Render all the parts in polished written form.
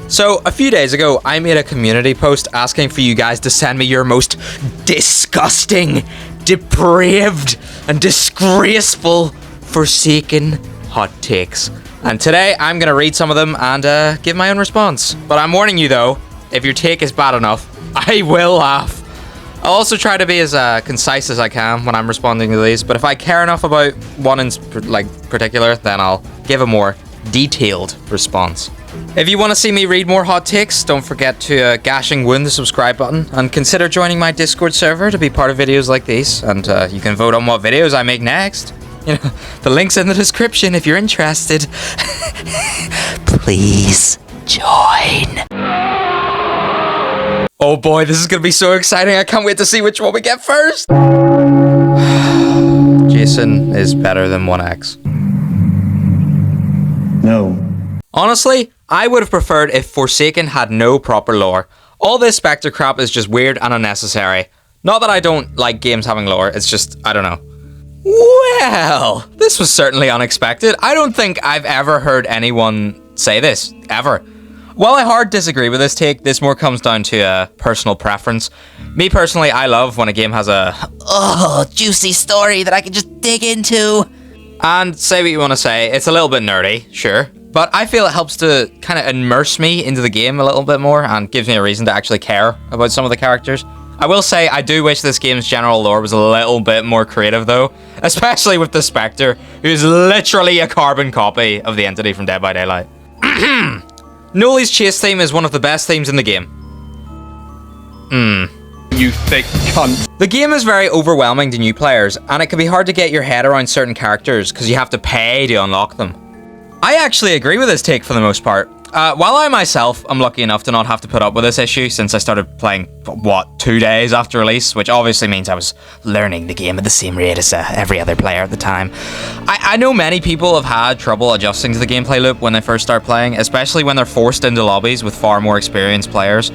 So, a few days ago, I made a community post asking for you guys to send me your most disgusting, depraved, and disgraceful Forsaken hot takes. And today, I'm going to read some of them and give my own response. But I'm warning you though, if your take is bad enough, I will laugh. I'll also try to be as concise as I can when I'm responding to these, but if I care enough about one in particular, then I'll give a more detailed response. If you want to see me read more hot takes, don't forget to gashing wound the subscribe button and consider joining my Discord server to be part of videos like these, and you can vote on what videos I make next. You know, the link's in the description if you're interested. Please join. Oh boy, this is gonna be so exciting. I can't wait to see which one we get first. Jason is better than 1X. No. Honestly, I would have preferred if Forsaken had no proper lore. All this Spectre crap is just weird and unnecessary. Not that I don't like games having lore, it's just, I don't know. Well, this was certainly unexpected. I don't think I've ever heard anyone say this, ever. While I hard disagree with this take, this more comes down to personal preference. Me personally, I love when a game has a juicy story that I can just dig into. And say what you want to say, it's a little bit nerdy, sure. But I feel it helps to kind of immerse me into the game a little bit more and gives me a reason to actually care about some of the characters. I will say, I do wish this game's general lore was a little bit more creative though, especially with the Spectre, who's literally a carbon copy of the entity from Dead by Daylight. Noli's chase theme is one of the best themes in the game. You thick cunt. The game is very overwhelming to new players, and it can be hard to get your head around certain characters because you have to pay to unlock them. I actually agree with this take for the most part. While I myself am lucky enough to not have to put up with this issue since I started playing, 2 days after release, which obviously means I was learning the game at the same rate as every other player at the time. I know many people have had trouble adjusting to the gameplay loop when they first start playing, especially when they're forced into lobbies with far more experienced players.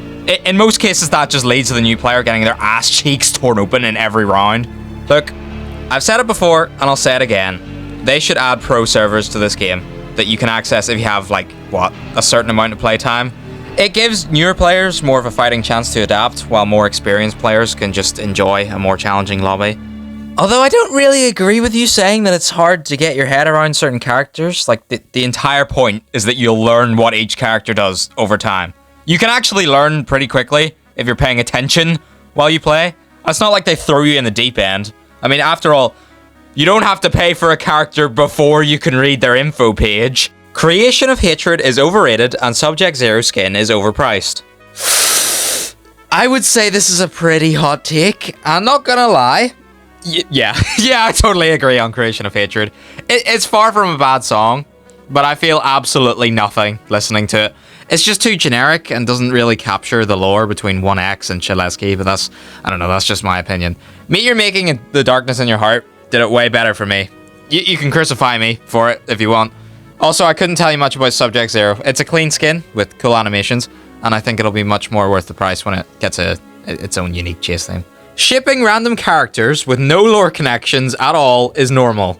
In most cases, that just leads to the new player getting their ass cheeks torn open in every round. Look, I've said it before, and I'll say it again. They should add pro servers to this game that you can access if you have, a certain amount of playtime. It gives newer players more of a fighting chance to adapt, while more experienced players can just enjoy a more challenging lobby. Although I don't really agree with you saying that it's hard to get your head around certain characters. The entire point is that you'll learn what each character does over time. You can actually learn pretty quickly if you're paying attention while you play. It's not like they throw you in the deep end. I mean, after all, you don't have to pay for a character before you can read their info page. Creation of Hatred is overrated and Subject Zero skin is overpriced. I would say this is a pretty hot take. I'm not gonna lie. Yeah, I totally agree on Creation of Hatred. It's far from a bad song, but I feel absolutely nothing listening to it. It's just too generic and doesn't really capture the lore between 1X and Chilesky, but that's just my opinion. Meteor Making and The Darkness in Your Heart did it way better for me. You can crucify me for it if you want. Also, I couldn't tell you much about Subject Zero. It's a clean skin with cool animations, and I think it'll be much more worth the price when it gets its own unique chase theme. Shipping random characters with no lore connections at all is normal.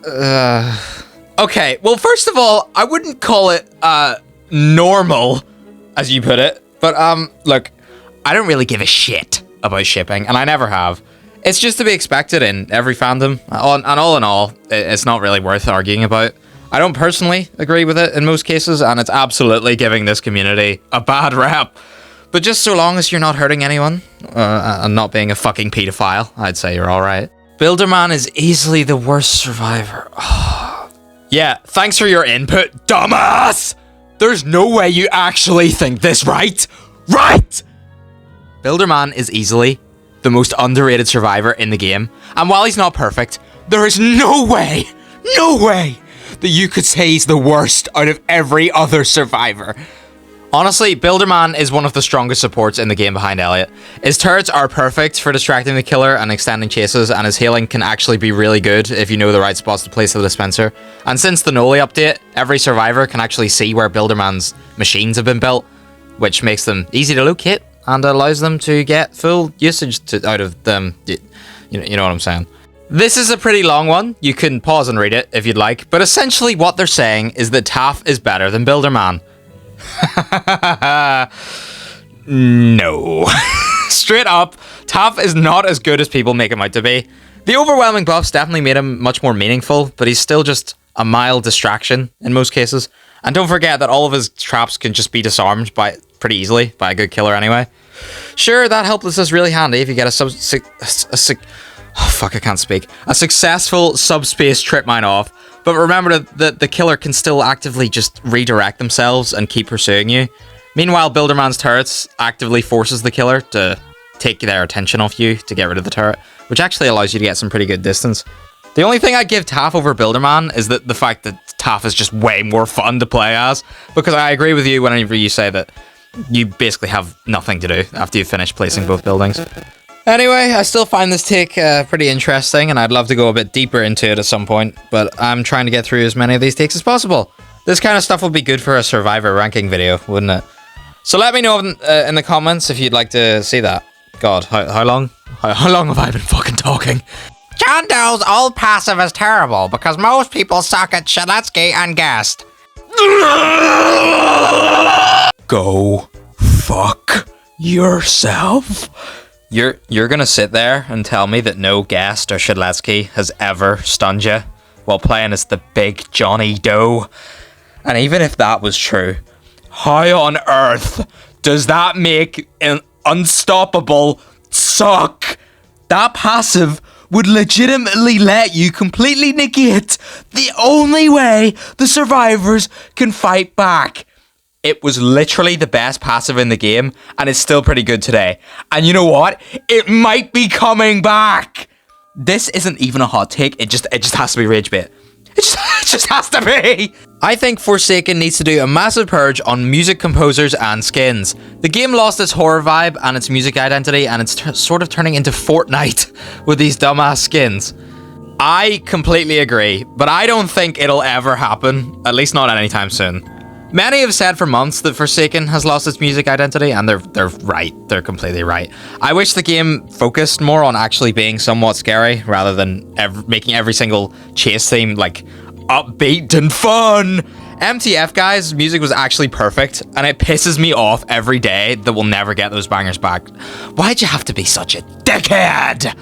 Okay, well, first of all, I wouldn't call it, normal, as you put it, but, look, I don't really give a shit about shipping, and I never have. It's just to be expected in every fandom, and all in all, it's not really worth arguing about. I don't personally agree with it in most cases, and it's absolutely giving this community a bad rap. But just so long as you're not hurting anyone, and not being a fucking pedophile, I'd say you're alright. Builderman is easily the worst survivor. Yeah, thanks for your input, dumbass! There's no way you actually think this, right? Right! Builderman is easily the most underrated survivor in the game, and while he's not perfect, there is no way that you could say he's the worst out of every other survivor. Honestly, Builderman is one of the strongest supports in the game behind Elliot. His turrets are perfect for distracting the killer and extending chases, and his healing can actually be really good if you know the right spots to place the dispenser. And since the Noli update, every survivor can actually see where Builderman's machines have been built, which makes them easy to locate and allows them to get full usage out of them. You know what I'm saying. This is a pretty long one. You can pause and read it if you'd like, but essentially what they're saying is that Taff is better than Builderman. No. Straight up, Toph is not as good as people make him out to be. The overwhelming buffs definitely made him much more meaningful, but he's still just a mild distraction in most cases. And don't forget that all of his traps can just be disarmed pretty easily by a good killer anyway. Sure, that helpless is really handy if you get a successful subspace trip mine off. But remember that the killer can still actively just redirect themselves and keep pursuing you. Meanwhile, Builderman's turrets actively forces the killer to take their attention off you to get rid of the turret, which actually allows you to get some pretty good distance. The only thing I'd give Toph over Builderman is that the fact that Toph is just way more fun to play as, because I agree with you whenever you say that you basically have nothing to do after you finish placing both buildings. Anyway, I still find this take pretty interesting, and I'd love to go a bit deeper into it at some point, but I'm trying to get through as many of these takes as possible. This kind of stuff would be good for a Survivor ranking video, wouldn't it? So let me know in the comments if you'd like to see that. God, how long? How long have I been fucking talking? John Doe's old passive is terrible because most people suck at Shaletsky and Guest. Go fuck yourself. You're gonna sit there and tell me that no Guest or Shadletsky has ever stunned you while playing as the big Johnny Doe? And even if that was true, how on earth does that make an unstoppable suck? That passive would legitimately let you completely negate the only way the survivors can fight back. It was literally the best passive in the game, and it's still pretty good today. And you know what? It might be coming back. This isn't even a hot take. It just has to be rage bait. It just has to be. I think Forsaken needs to do a massive purge on music composers and skins. The game lost its horror vibe and its music identity, and it's sort of turning into Fortnite with these dumbass skins. I completely agree, but I don't think it'll ever happen, at least not anytime soon. Many have said for months that Forsaken has lost its music identity, and they're right. They're completely right. I wish the game focused more on actually being somewhat scary, rather than making every single chase theme, like, upbeat and fun. MTF, guys, music was actually perfect, and it pisses me off every day that we'll never get those bangers back. Why'd you have to be such a dickhead?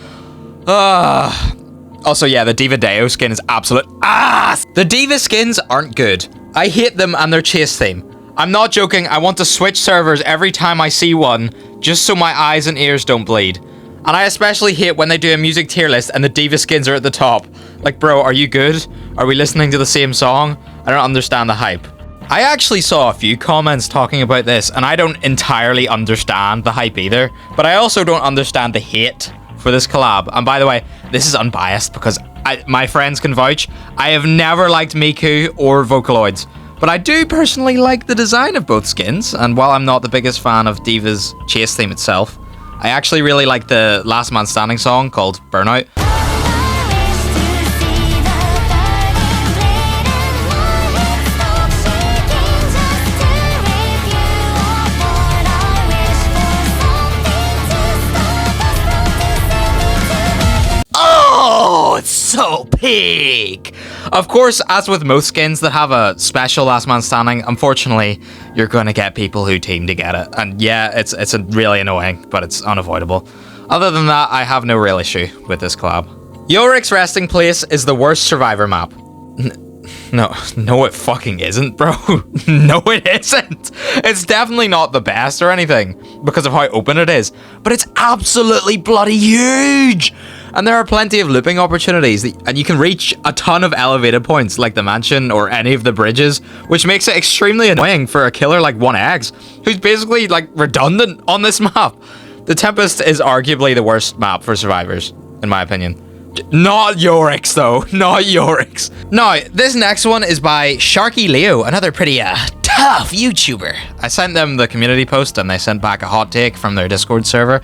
Also, yeah, the Diva Deo skin is absolute ass. The Diva skins aren't good. I hate them and their chase theme. I'm not joking, I want to switch servers every time I see one, just so my eyes and ears don't bleed. And I especially hate when they do a music tier list and the Diva skins are at the top. Like, bro, are you good? Are we listening to the same song? I don't understand the hype. I actually saw a few comments talking about this, and I don't entirely understand the hype either, but I also don't understand the hate for this collab. And by the way, this is unbiased because my friends can vouch, I have never liked Miku or Vocaloids, but I do personally like the design of both skins, and while I'm not the biggest fan of Diva's chase theme itself, I actually really like the Last Man Standing song called Burnout. Oh, it's so peak! Of course, as with most skins that have a special Last Man Standing, unfortunately, you're gonna get people who team to get it. And yeah, it's really annoying, but it's unavoidable. Other than that, I have no real issue with this collab. Yorik's resting place is the worst Survivor map. No, it fucking isn't, bro. No, it isn't. It's definitely not the best or anything because of how open it is, but it's absolutely bloody huge. And there are plenty of looping opportunities, and you can reach a ton of elevated points like the mansion or any of the bridges, which makes it extremely annoying for a killer like 1X, who's basically like redundant on this map. The Tempest is arguably the worst map for survivors, in my opinion. Not Yorik's though, not Yorik's. Now, this next one is by Sharky Leo, another pretty tough YouTuber. I sent them the community post and they sent back a hot take from their Discord server.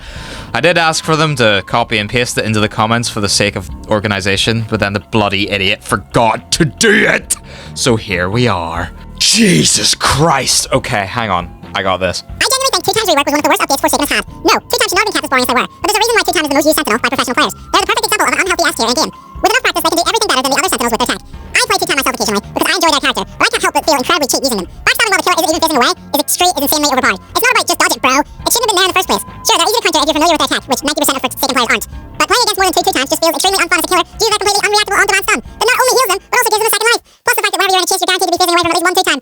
I did ask for them to copy and paste it into the comments for the sake of organization, but then the bloody idiot forgot to do it. So here we are. Jesus Christ. Okay, hang on. I got this. I genuinely think 2 times rework was one of the worst updates Forsaken has had. No, 2 times should not have been kept as boring as they were. But there's a reason why 2 times is the most used Sentinel by professional players. They're the perfect example of an unhealthy S tier in game. With enough practice, they can do everything better than the other Sentinels with their tech. I play 2 times myself occasionally because I enjoy their character, but I can't help but feel incredibly cheap using them. Backstabbing while the killer isn't even facing away is insanely overpowered. It's not about just dodge it, bro. It shouldn't have been there in the first place. Sure, they're easy to counter if you're familiar with their attack, which 90% of Forsaken players aren't. But playing against more than two times just feels extremely unfun as a killer due to their completely unreactable on-demand stun that not only heals them, but also gives them a second life. Plus the fact that whenever you're in a chase, you're guaranteed to be facing away from at least one two-time.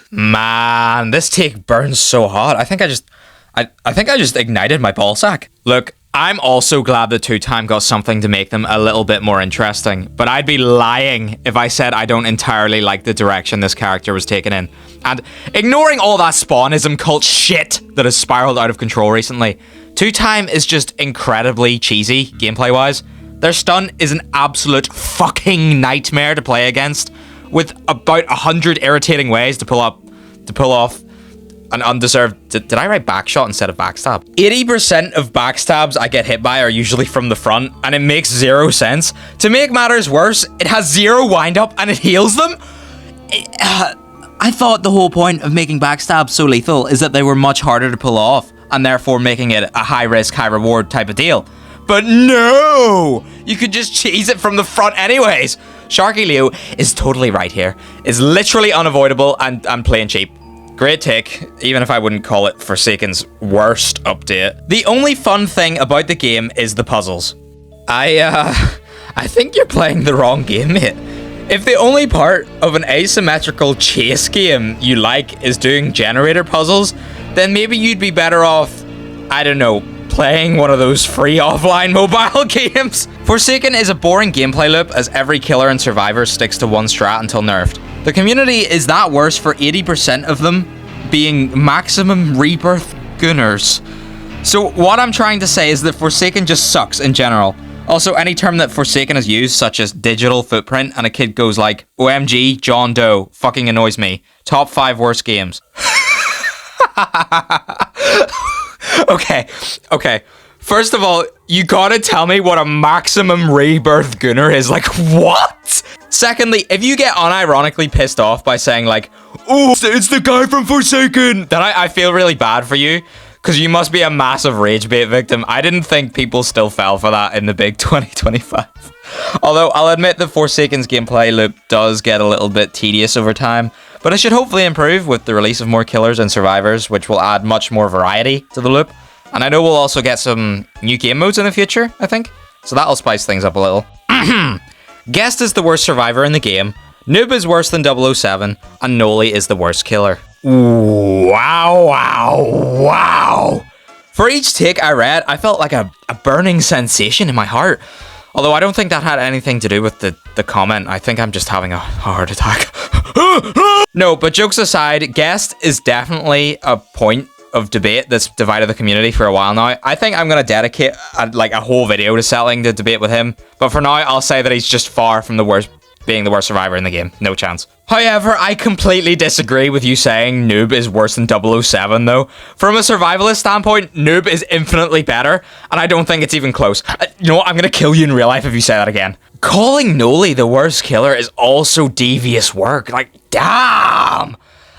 Man, this take burns so hot. I think I just ignited my ballsack. Look, I'm also glad the two-time got something to make them a little bit more interesting, but I'd be lying if I said I don't entirely like the direction this character was taken in. And ignoring all that spawnism cult shit that has spiraled out of control recently, two-time is just incredibly cheesy gameplay-wise. Their stun is an absolute fucking nightmare to play against, with about 100 irritating ways to pull off an undeserved... Did I write backshot instead of backstab? 80% of backstabs I get hit by are usually from the front, and it makes zero sense. To make matters worse, it has zero wind-up and it heals them. I thought the whole point of making backstabs so lethal is that they were much harder to pull off, and therefore making it a high-risk, high-reward type of deal. But no! You could just cheese it from the front anyways. Sharky Leo is totally right here. It's literally unavoidable and plain cheap. Great take, even if I wouldn't call it Forsaken's worst update. The only fun thing about the game is the puzzles. I think you're playing the wrong game, mate. If the only part of an asymmetrical chase game you like is doing generator puzzles, then maybe you'd be better off, I don't know, playing one of those free offline mobile games. Forsaken is a boring gameplay loop as every killer and survivor sticks to one strat until nerfed. The community is that worse for 80% of them being maximum rebirth gunners. So what I'm trying to say is that Forsaken just sucks in general. Also, any term that Forsaken has used, such as digital footprint, and a kid goes like, OMG, John Doe, fucking annoys me. Top 5 worst games. Okay. First of all, you gotta tell me what a maximum rebirth gunner is. Like, what? Secondly, if you get unironically pissed off by saying like, oh, it's the guy from Forsaken, then I feel really bad for you, because you must be a massive rage bait victim. I didn't think people still fell for that in the big 2025. Although, I'll admit that Forsaken's gameplay loop does get a little bit tedious over time, but it should hopefully improve with the release of more killers and survivors, which will add much more variety to the loop. And I know we'll also get some new game modes in the future, I think. So that'll spice things up a little. Guest is the worst survivor in the game, Noob is worse than 007, and Noli is the worst killer. Wow. For each take I read, I felt like a burning sensation in my heart. Although I don't think that had anything to do with the comment. I think I'm just having a heart attack. No, but jokes aside, Guest is definitely a point of debate that's divided the community for a while now. I think I'm going to dedicate a whole video to settling the debate with him. But for now, I'll say that he's just far from being the worst survivor in the game. No chance. However, I completely disagree with you saying Noob is worse than 007 though. From a survivalist standpoint, Noob is infinitely better, and I don't think it's even close. You know what? I'm going to kill you in real life if you say that again. Calling Noli the worst killer is also devious work. Like, damn!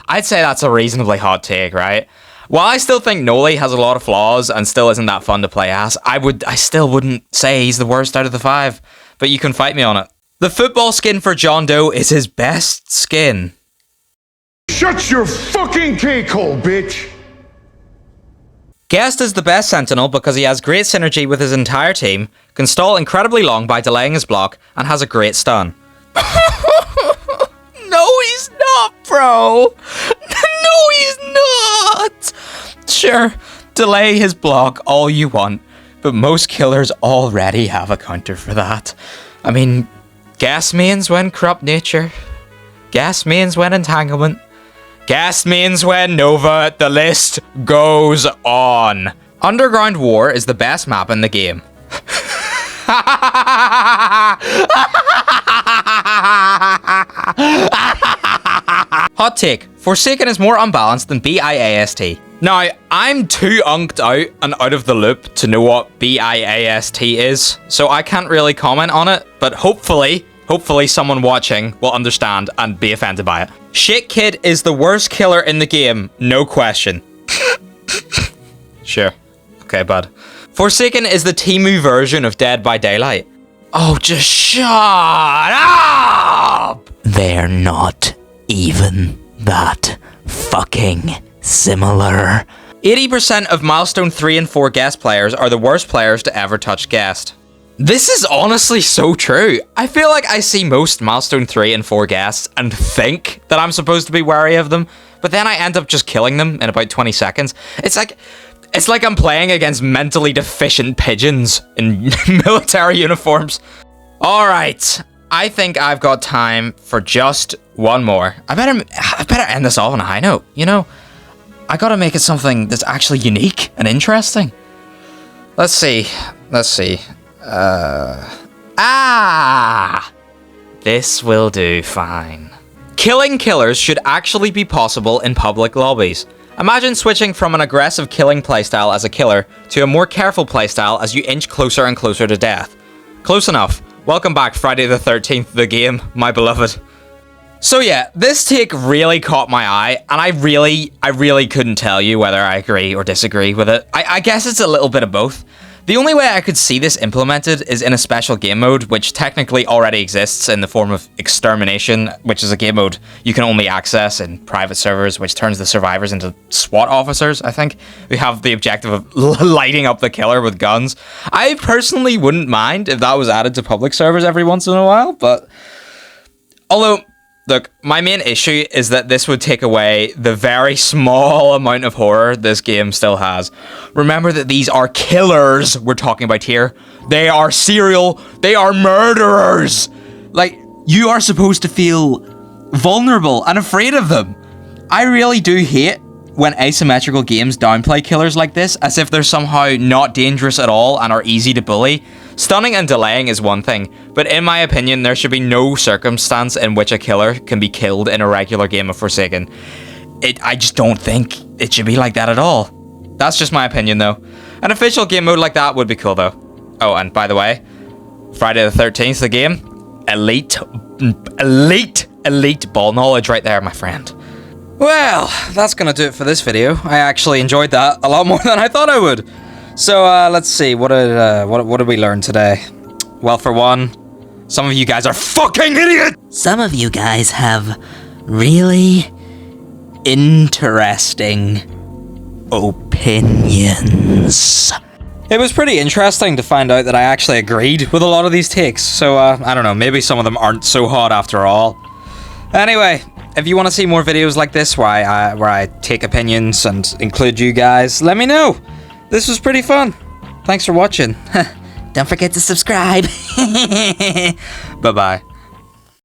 I'd say that's a reasonably hot take, right? While I still think Noli has a lot of flaws and still isn't that fun to play as, I still wouldn't say he's the worst out of the 5. But you can fight me on it. The football skin for John Doe is his best skin. Shut your fucking cake hole, bitch! Guest is the best Sentinel because he has great synergy with his entire team, can stall incredibly long by delaying his block, and has a great stun. No, he's not, bro! No, he's not! Sure, delay his block all you want, but most killers already have a counter for that. I mean, gas mains when corrupt nature, gas mains when entanglement, gas mains when Nova, the list goes on. Underground War is the best map in the game. Hot take. Forsaken is more unbalanced than BIAST. Now, I'm too unked out and out of the loop to know what BIAST is, so I can't really comment on it, but hopefully someone watching will understand and be offended by it. Shit Kid is the worst killer in the game, no question. Sure. Okay, bud. Forsaken is the Temu version of Dead by Daylight. Oh, just shut up! They're not even that fucking similar. 80% of Milestone 3 and 4 guest players are the worst players to ever touch guest. This is honestly so true. I feel like I see most Milestone 3 and 4 guests and think that I'm supposed to be wary of them, but then I end up just killing them in about 20 seconds. It's like I'm playing against mentally deficient pigeons in military uniforms. Alright, I think I've got time for just one more. I better end this off on a high note, you know? I gotta make it something that's actually unique and interesting. Let's see. This will do fine. Killing killers should actually be possible in public lobbies. Imagine switching from an aggressive killing playstyle as a killer to a more careful playstyle as you inch closer and closer to death. Close enough. Welcome back, Friday the 13th, the game, my beloved. So yeah, this take really caught my eye, and I really couldn't tell you whether I agree or disagree with it. I guess it's a little bit of both. The only way I could see this implemented is in a special game mode, which technically already exists in the form of Extermination, which is a game mode you can only access in private servers, which turns the survivors into SWAT officers, I think. We have the objective of lighting up the killer with guns. I personally wouldn't mind if that was added to public servers every once in a while, but... Although... Look, my main issue is that this would take away the very small amount of horror this game still has. Remember that these are killers we're talking about here. They are they are murderers. Like, you are supposed to feel vulnerable and afraid of them. I really do hate when asymmetrical games downplay killers like this as if they're somehow not dangerous at all and are easy to bully. Stunning and delaying is one thing, but in my opinion, there should be no circumstance in which a killer can be killed in a regular game of Forsaken. I just don't think it should be like that at all. That's just my opinion, though. An official game mode like that would be cool, though. Oh, and by the way, Friday the 13th, the game, elite ball knowledge right there, my friend. Well, that's gonna do it for this video. I actually enjoyed that a lot more than I thought I would. So, let's see, what did we learn today? Well, for one, some of you guys are fucking idiots! Some of you guys have really interesting opinions. It was pretty interesting to find out that I actually agreed with a lot of these takes, so, I don't know, maybe some of them aren't so hot after all. Anyway, if you want to see more videos like this where I take opinions and include you guys, let me know. This was pretty fun. Thanks for watching. Don't forget to subscribe. Bye-bye.